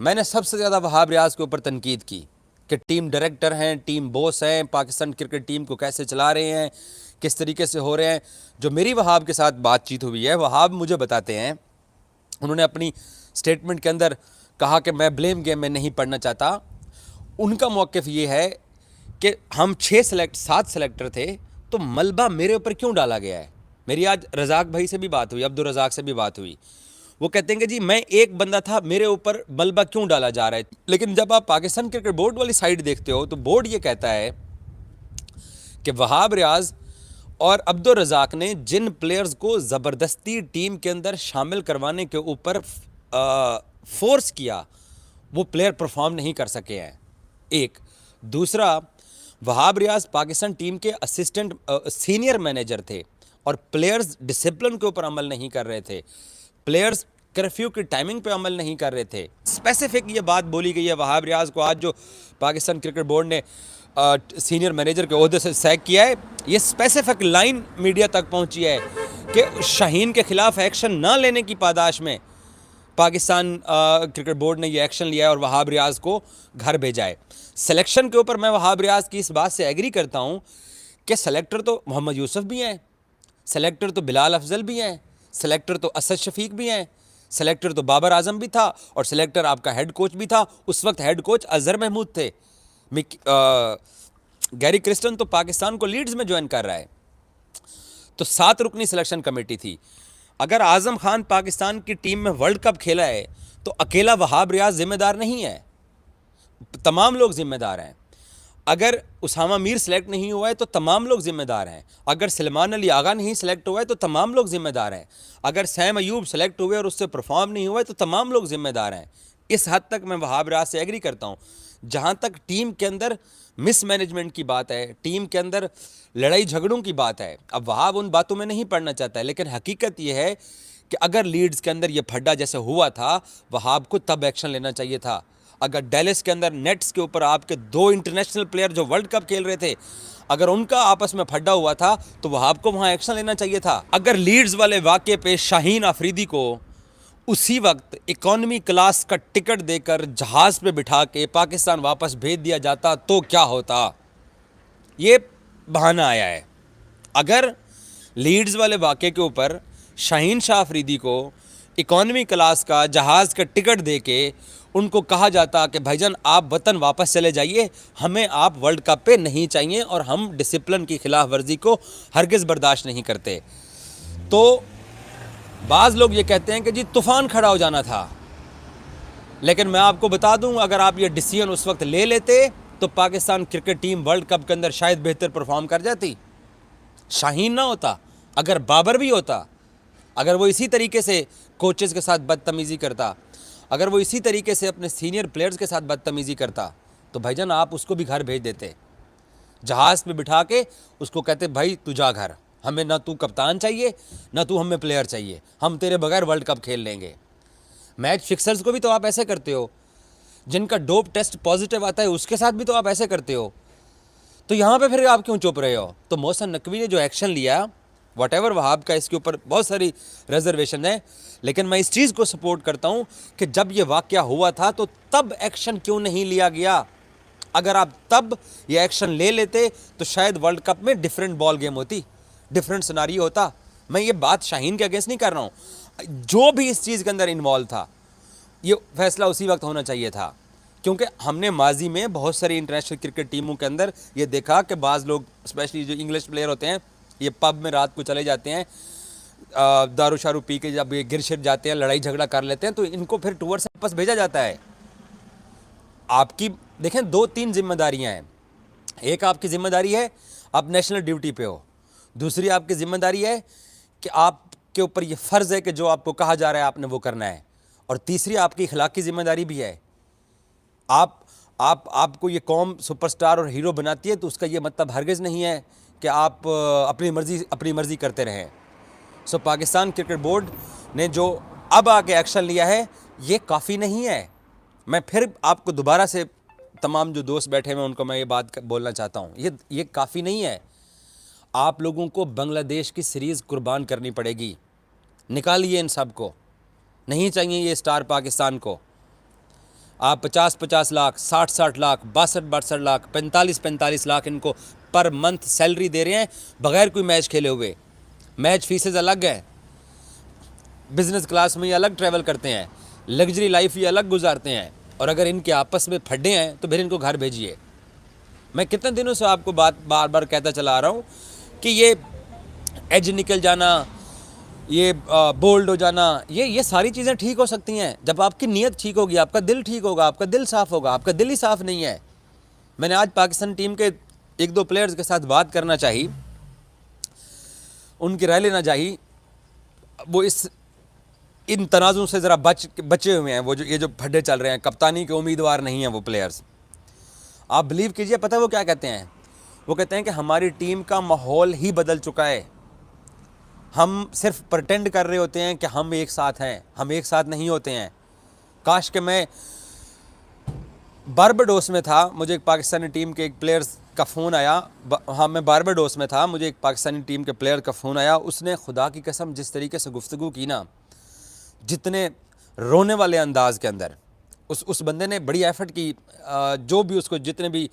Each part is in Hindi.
मैंने सबसे ज़्यादा वहाब रियाज के ऊपर तनकीद की कि टीम डायरेक्टर हैं, टीम बॉस हैं, पाकिस्तान क्रिकेट टीम को कैसे चला रहे हैं, किस तरीके से हो रहे हैं। जो मेरी वहाब के साथ बातचीत हुई है, वहाब मुझे बताते हैं, उन्होंने अपनी स्टेटमेंट के अंदर कहा कि मैं ब्लेम गेम में नहीं पढ़ना चाहता। उनका मौक़िफ़ ये है कि हम 7 सेलेक्टर थे, तो मलबा मेरे ऊपर क्यों डाला गया है। मेरी आज रज़ाक भाई से भी बात हुई, अब्दुल रज़ाक से भी बात हुई। वो कहते हैं कि जी मैं एक बंदा था, मेरे ऊपर मलबा क्यों डाला जा रहा है। लेकिन जब आप पाकिस्तान क्रिकेट बोर्ड वाली साइड देखते हो तो बोर्ड ये कहता है कि वहाब रियाज और अब्दुल रज़ाक ने जिन प्लेयर्स को ज़बरदस्ती टीम के अंदर शामिल करवाने के ऊपर फोर्स किया, वो प्लेयर परफॉर्म नहीं कर सके हैं। एक दूसरा, वहाब रियाज पाकिस्तान टीम के असिस्टेंट सीनियर मैनेजर थे और प्लेयर्स डिसिप्लिन के ऊपर अमल नहीं कर रहे थे, प्लेयर्स कर्फ्यू की टाइमिंग पे अमल नहीं कर रहे थे। स्पेसिफिक ये बात बोली गई है वहाब रियाज को आज जो पाकिस्तान क्रिकेट बोर्ड ने सीनियर मैनेजर के ओहदे से सैक किया है, ये स्पेसिफिक लाइन मीडिया तक पहुंची है कि शाहीन के खिलाफ एक्शन ना लेने की पादाश में पाकिस्तान क्रिकेट बोर्ड ने ये एक्शन लिया है और वहाब रियाज को घर भेजा है। सिलेक्शन के ऊपर मैं वहाब रियाज की इस बात से एग्री करता हूँ कि सेलेक्टर तो मोहम्मद यूसुफ भी हैं, सेलेक्टर तो बिलाल अफजल भी हैं, सेलेक्टर तो असद शफीक भी हैं, सेलेक्टर तो बाबर आजम भी था और सेलेक्टर आपका हेड कोच भी था। उस वक्त हेड कोच अजहर महमूद थे। गैरी क्रिस्टन तो पाकिस्तान को लीड्स में ज्वाइन कर रहा है। तो 7 रुकनी सिलेक्शन कमेटी थी। अगर आजम खान पाकिस्तान की टीम में वर्ल्ड कप खेला है तो अकेला वहाब रियाज जिम्मेदार नहीं है, तमाम लोग जिम्मेदार हैं। अगर उसामा मीर सेलेक्ट नहीं हुआ है तो तमाम लोग जिम्मेदार हैं। अगर सलमान अली आगा नहीं सेलेक्ट हुआ है तो तमाम लोग जिम्मेदार हैं। अगर सैम अयूब सेलेक्ट हुए और उससे परफॉर्म नहीं हुआ है तो तमाम लोग जिम्मेदार हैं। इस हद तक मैं वहाब रियाज से एग्री करता हूँ। जहाँ तक टीम के अंदर मिसमैनेजमेंट की बात है, टीम के अंदर लड़ाई झगड़ों की बात है, अब वहाब उन बातों में नहीं पड़ना चाहता है, लेकिन हकीकत यह है कि अगर लीड्स के अंदर ये फड्डा जैसे हुआ था, वहाब को तब एक्शन लेना चाहिए था। अगर डेलिस के अंदर नेट्स के ऊपर आपके 2 इंटरनेशनल प्लेयर जो वर्ल्ड कप खेल रहे थे, अगर उनका आपस में फड्डा हुआ था तो वहाब को वहां एक्शन लेना चाहिए था। अगर लीड्स वाले वाक़े पे शाहीन आफरीदी को उसी वक्त इकॉनमी क्लास का टिकट देकर जहाज़ पे बिठा के पाकिस्तान वापस भेज दिया जाता तो क्या होता, ये बहाना आया है। अगर लीड्स वाले वाक़े के ऊपर शाहीन शाह आफरीदी को इकॉनमी क्लास का जहाज़ का टिकट दे के उनको कहा जाता कि भाईजान आप वतन वापस चले जाइए, हमें आप वर्ल्ड कप पे नहीं चाहिए और हम डिसिप्लिन की खिलाफ वर्जी को हरगिज़ बर्दाश्त नहीं करते, तो बाज़ लोग ये कहते हैं कि जी तूफ़ान खड़ा हो जाना था। लेकिन मैं आपको बता दूं, अगर आप ये डिसीजन उस वक्त ले लेते तो Pakistan cricket team world cup के अंदर शायद बेहतर परफॉर्म कर जाती। शाहीन ना होता, अगर बाबर भी होता, अगर वो इसी तरीके से कोचेज़ के साथ बदतमीज़ी करता, अगर वो इसी तरीके से अपने सीनियर प्लेयर्स के साथ बदतमीज़ी करता, तो भाईजान आप उसको भी घर भेज देते। जहाज़ पे बिठा के उसको कहते भाई तू जा घर, हमें ना तू कप्तान चाहिए ना तू हमें प्लेयर चाहिए, हम तेरे बगैर वर्ल्ड कप खेल लेंगे। मैच फिक्सर्स को भी तो आप ऐसे करते हो, जिनका डोप टेस्ट पॉजिटिव आता है उसके साथ भी तो आप ऐसे करते हो, तो यहाँ पे फिर आप क्यों चुप रहे हो। तो मोहसिन नकवी ने जो एक्शन लिया, वॉटेवर वहाब का इसके ऊपर बहुत सारी रिजर्वेशन है, लेकिन मैं इस चीज़ को सपोर्ट करता हूँ कि जब ये वाक़या हुआ था तो तब एक्शन क्यों नहीं लिया गया। अगर आप तब ये एक्शन ले लेते तो शायद वर्ल्ड कप में डिफरेंट बॉल गेम होती, डिफरेंट सिनारियो होता। मैं ये बात शाहीन के अगेंस्ट नहीं कर रहा हूँ, जो भी इस चीज़ के अंदर इन्वॉल्व था, ये फैसला उसी वक्त होना चाहिए था। क्योंकि हमने माजी में बहुत सारी इंटरनेशनल क्रिकेट टीमों के अंदर ये देखा कि बाज़ लोग स्पेशली जो इंग्लिश प्लेयर होते हैं, ये पब में रात को चले जाते हैं, दारू शारू पी के जब ये गिर शिर जाते हैं, लड़ाई झगड़ा कर लेते हैं, तो इनको फिर टूर से वापस भेजा जाता है। आपकी देखें 2-3 जिम्मेदारियां हैं। एक आपकी जिम्मेदारी है आप नेशनल ड्यूटी पे हो, दूसरी आपकी जिम्मेदारी है कि आपके ऊपर ये फ़र्ज़ है कि जो आपको कहा जा रहा है आपने वो करना है, और तीसरी आपकी अखलाकी जिम्मेदारी भी है। आपको ये कौम सुपरस्टार और हीरो बनाती है तो उसका ये मतलब हरगिज़ नहीं है कि आप अपनी मर्ज़ी करते रहें। सो पाकिस्तान क्रिकेट बोर्ड ने जो अब आके एक्शन लिया है ये काफ़ी नहीं है। मैं फिर आपको दोबारा से तमाम जो दोस्त बैठे हुए उनको मैं ये बात बोलना चाहता हूँ, ये काफ़ी नहीं है। आप लोगों को बांग्लादेश की सीरीज़ कुर्बान करनी पड़ेगी। निकालिए इन सब को, नहीं चाहिए ये स्टार पाकिस्तान को। आप 50-50 लाख, 60-60 लाख, 62-62 लाख, 45-45 लाख इनको पर मंथ सैलरी दे रहे हैं बगैर कोई मैच खेले हुए। मैच फीसेज अलग है, बिजनेस क्लास में ये अलग ट्रैवल करते हैं, लग्जरी लाइफ ये अलग गुजारते हैं। और अगर इनके आपस में फड्डे हैं तो फिर इनको घर भेजिए। मैं कितने दिनों से आपको बात बार बार कहता चला आ रहा हूँ कि ये एज निकल जाना, ये बोल्ड हो जाना, ये सारी चीज़ें ठीक हो सकती हैं जब आपकी नीयत ठीक होगी, आपका दिल ठीक होगा, आपका दिल साफ़ होगा। आपका दिल ही साफ़ नहीं है। मैंने आज पाकिस्तान टीम के 1-2 प्लेयर्स के साथ बात करना चाहिए, उनकी राय लेना चाहिए। वो इन तनाज़ों से ज़रा बचे हुए हैं। वो जो ये जो फड्डे चल रहे हैं, कप्तानी के उम्मीदवार नहीं हैं वो प्लेयर्स। आप बिलीव कीजिए, पता है वो क्या कहते हैं? वो कहते हैं कि हमारी टीम का माहौल ही बदल चुका है। हम सिर्फ प्रटेंड कर रहे होते हैं कि हम एक साथ हैं, हम एक साथ नहीं होते हैं। काश कि मैं बारबाडोस में था, मुझे एक पाकिस्तानी टीम के एक प्लेयर्स का फ़ोन आया। हाँ, मैं बारबाडोस में था, मुझे एक पाकिस्तानी टीम के प्लेयर का फ़ोन आया। उसने खुदा की कसम जिस तरीके से गुफ्तगू की ना, जितने रोने वाले अंदाज के अंदर, उस बंदे ने बड़ी एफ़र्ट की। जो भी उसको जितने भी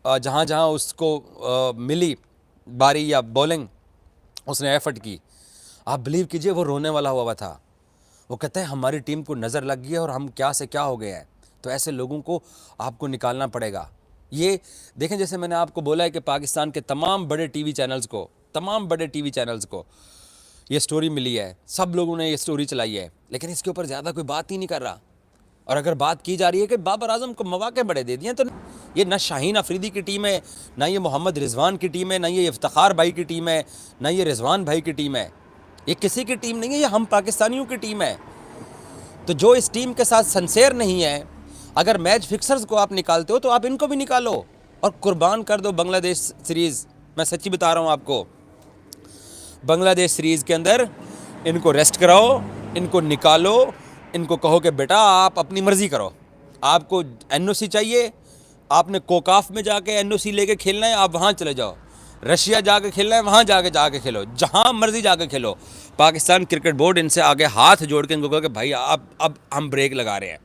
जहाँ जहाँ उसको मिली बारी या बॉलिंग, उसने एफ़र्ट की। आप बिलीव कीजिए वो रोने वाला हुआ था। वो कहता है हमारी टीम को नज़र लग गई है और हम क्या से क्या हो गए हैं। तो ऐसे लोगों को आपको निकालना पड़ेगा। ये देखें, जैसे मैंने आपको बोला है कि पाकिस्तान के तमाम बड़े टीवी चैनल्स को ये स्टोरी मिली है, सब लोगों ने ये स्टोरी चलाई है, लेकिन इसके ऊपर ज़्यादा कोई बात ही नहीं कर रहा। और अगर बात की जा रही है कि बाबर आजम को मौके बड़े दे दिए, तो ये ना शाहीन अफरीदी की टीम है, ना ये मोहम्मद रिजवान की टीम है, ना ये इफ्तिखार भाई की टीम है, ना ये रिजवान भाई की टीम है। ये किसी की टीम नहीं है, ये हम पाकिस्तानियों की टीम है। तो जो इस टीम के साथ सिंसेयर नहीं है, अगर मैच फिक्सर्स को आप निकालते हो तो आप इनको भी निकालो और कुर्बान कर दो बांग्लादेश सीरीज़। मैं सच्ची बता रहा हूँ आपको, बांग्लादेश सीरीज़ के अंदर इनको रेस्ट कराओ, इनको निकालो, इनको कहो कि बेटा आप अपनी मर्ज़ी करो। आपको एनओसी चाहिए, आपने कोकाफ में जाके एनओसी लेके खेलना है, आप वहाँ चले जाओ। रशिया जाके खेलना है, वहाँ जाके खेलो, जहाँ मर्ज़ी जाके खेलो। पाकिस्तान क्रिकेट बोर्ड इनसे आगे हाथ जोड़ के इनको कहो कि भाई आप अब हम ब्रेक लगा रहे हैं।